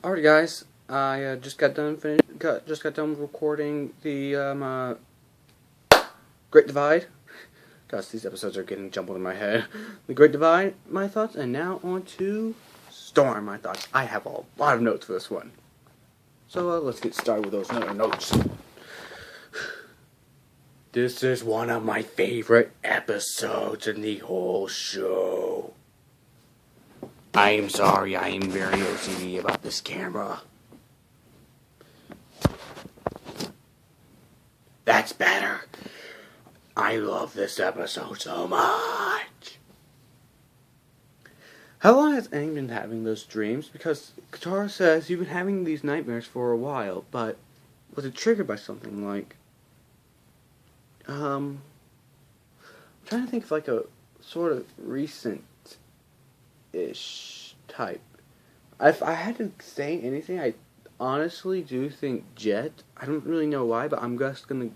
Alright, guys. I just got done recording the Great Divide. Gosh, these episodes are getting jumbled in my head. The Great Divide, my thoughts, and now on to Storm, my thoughts. I have a lot of notes for this one. So let's get started with those notes. This is one of my favorite episodes in the whole show. I am sorry, I am very OCD about this camera. That's better. I love this episode so much. How long has Aang been having those dreams? Because Katara says you've been having these nightmares for a while, but was it triggered by something like... I'm trying to think of like a sort of recent-ish type. If I had to say anything, I honestly do think Jet. I don't really know why, but I'm just gonna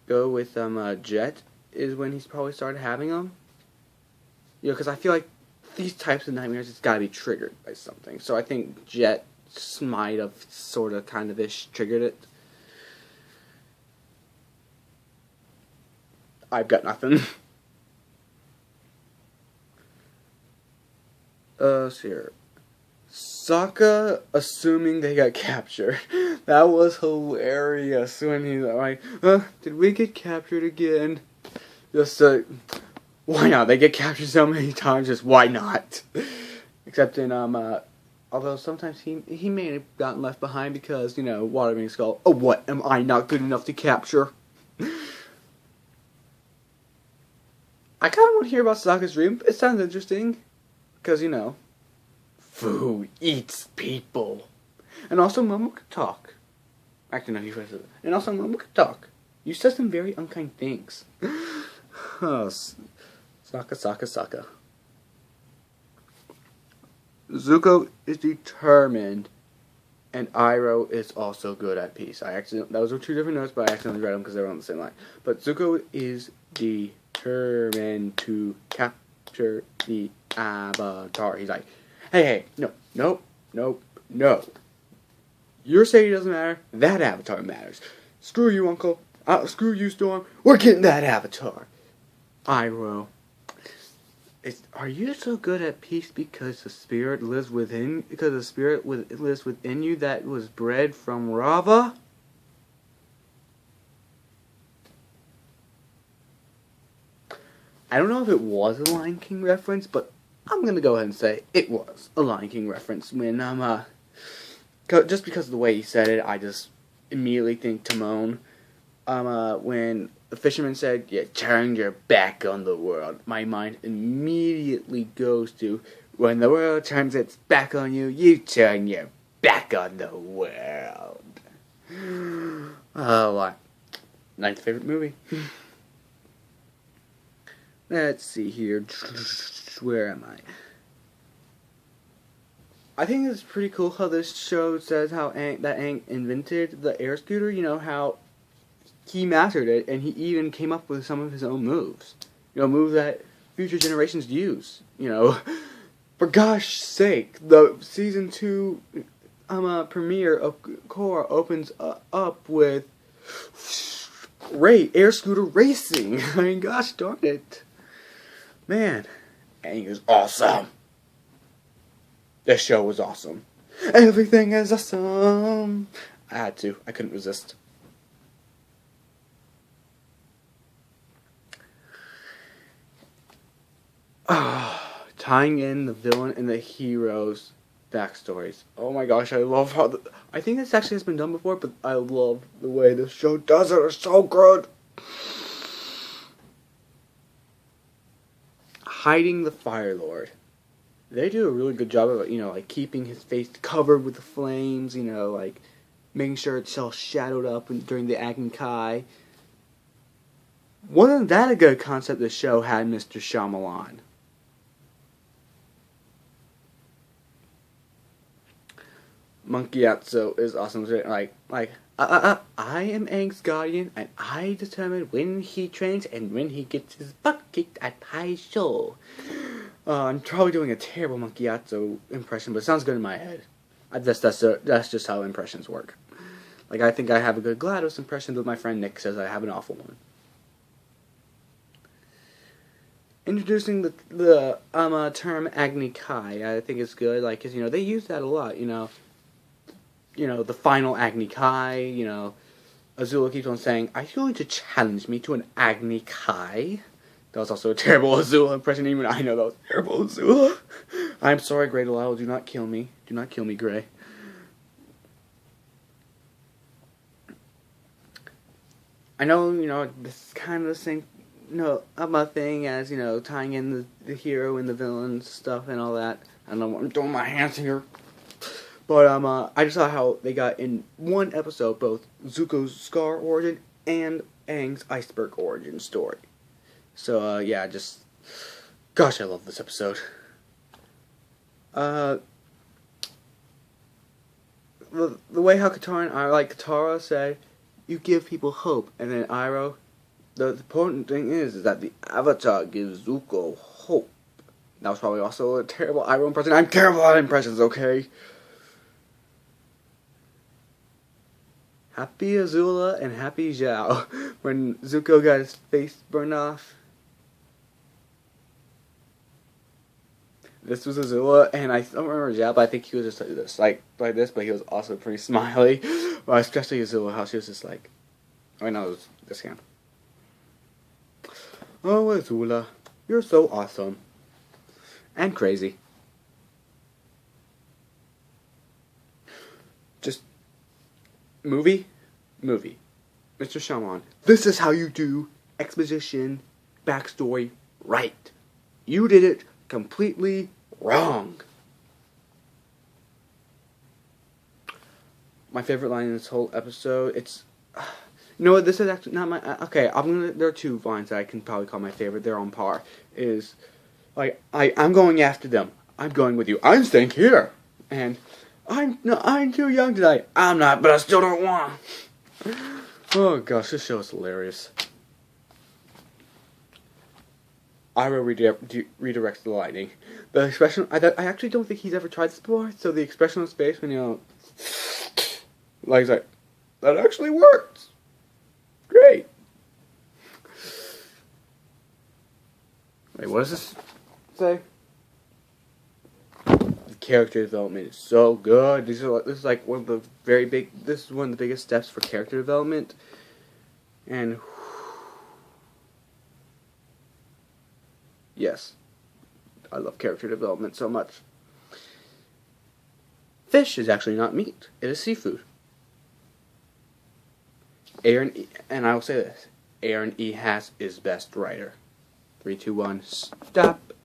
go with Jet is when he's probably started having them. You know, because I feel like these types of nightmares, it's gotta be triggered by something. So I think Jet might have sort of kind of ish triggered it. I've got nothing. Here. Sokka assuming they got captured. That was hilarious when he's like, did we get captured again? Just, why not? They get captured so many times, just why not? Except in, although sometimes he may have gotten left behind because, you know, Water Skull, oh, what, am I not good enough to capture? I kind of want to hear about Sokka's dream. It sounds interesting. Because, you know, food eats people. And also, Momo could talk. Actually, no, he said it. And also, Momo could talk. You said some very unkind things. Oh, Sokka. Zuko is determined. And Iroh is also good at peace. Those were two different notes, but I accidentally read them because they were on the same line. But Zuko is determined to capture the Avatar. He's like, hey, no. Your safety doesn't matter. That Avatar matters. Screw you, Uncle. Screw you, Storm. We're getting that Avatar. Iroh, are you so good at peace because the spirit lives within? Because the spirit lives within you that was bred from Rava? I don't know if it was a Lion King reference, but I'm gonna go ahead and say it was a Lion King reference. When just because of the way he said it, I just immediately think Timon. When the fisherman said, "You turned your back on the world," my mind immediately goes to, when the world turns its back on you, you turn your back on the world. Oh, ninth favorite movie. Let's see here. Where am I? I think it's pretty cool how this show says how Aang invented the air scooter. You know, how he mastered it, and he even came up with some of his own moves. You know, moves that future generations use. You know, for gosh sake, the season 2 premiere of Korra opens up with air scooter racing. I mean, gosh darn it. Man, Aang is awesome. This show was awesome. Everything is awesome. I had to. I couldn't resist. Tying in the villain and the hero's backstories. Oh my gosh, I love how... I think this actually has been done before, but I love the way this show does it. It's so good. Hiding the Fire Lord. They do a really good job of, you know, like keeping his face covered with the flames, you know, like making sure it's all shadowed up during the Agni Kai. Wasn't that a good concept the show had, Mr. Shyamalan? Monkey Atso is awesome. I am Aang's guardian, and I determine when he trains and when he gets his butt kicked at high show. I'm probably doing a terrible Monkey Atso impression, but it sounds good in my head. That's just how impressions work. Like, I think I have a good GLaDOS impression, but my friend Nick says I have an awful one. Introducing the term Agni Kai, I think it's good. Like, 'cause, they use that a lot. The final Agni Kai. Azula keeps on saying, "Are you going to challenge me to an Agni Kai?" That was also a terrible Azula impression. Even I know that was terrible Azula. I'm sorry, Grey Delilah. Do not kill me. Do not kill me, Grey. I know, this is kind of the same, thing as, tying in the hero and the villain stuff and all that. I don't know what I'm doing my hands here. But, I just saw how they got in one episode both Zuko's Scar origin and Aang's iceberg origin story. So, yeah, gosh, I love this episode. The way how Katara say, "You give people hope," and then Iroh, the important thing is that the Avatar gives Zuko hope. That was probably also a terrible Iroh impression. I'm terrible at impressions, okay? Happy Azula and happy Zhao when Zuko got his face burned off. This was Azula, and I don't remember Zhao, but I think he was just like this, but he was also pretty smiley. Well, especially Azula, how she was just like, oh no, it was this hand. Oh, Azula, you're so awesome. And crazy. Just, movie. Mr. Shyamalan, this is how you do exposition, backstory, right. You did it completely wrong. My favorite line in this whole episode, it's... You know what, this is actually not my... Okay, there are two lines that I can probably call my favorite. They're on par. Is, like, I'm going after them. I'm going with you. I'm staying here. And, I'm too young tonight. I'm not, but I still don't want. Oh, gosh, this show is hilarious. Iroh redirects the lightning. The expression... I actually don't think he's ever tried this before, so the expression on his face when, like, he's like, that actually works. Great. Wait, what does this say? The character development is so good. This is like one of the this is one of the biggest steps for character development. And yes, I love character development so much. Fish is actually not meat. It is seafood. And I will say this, Aaron E. Haas is best writer. 3, 2, 1, stop.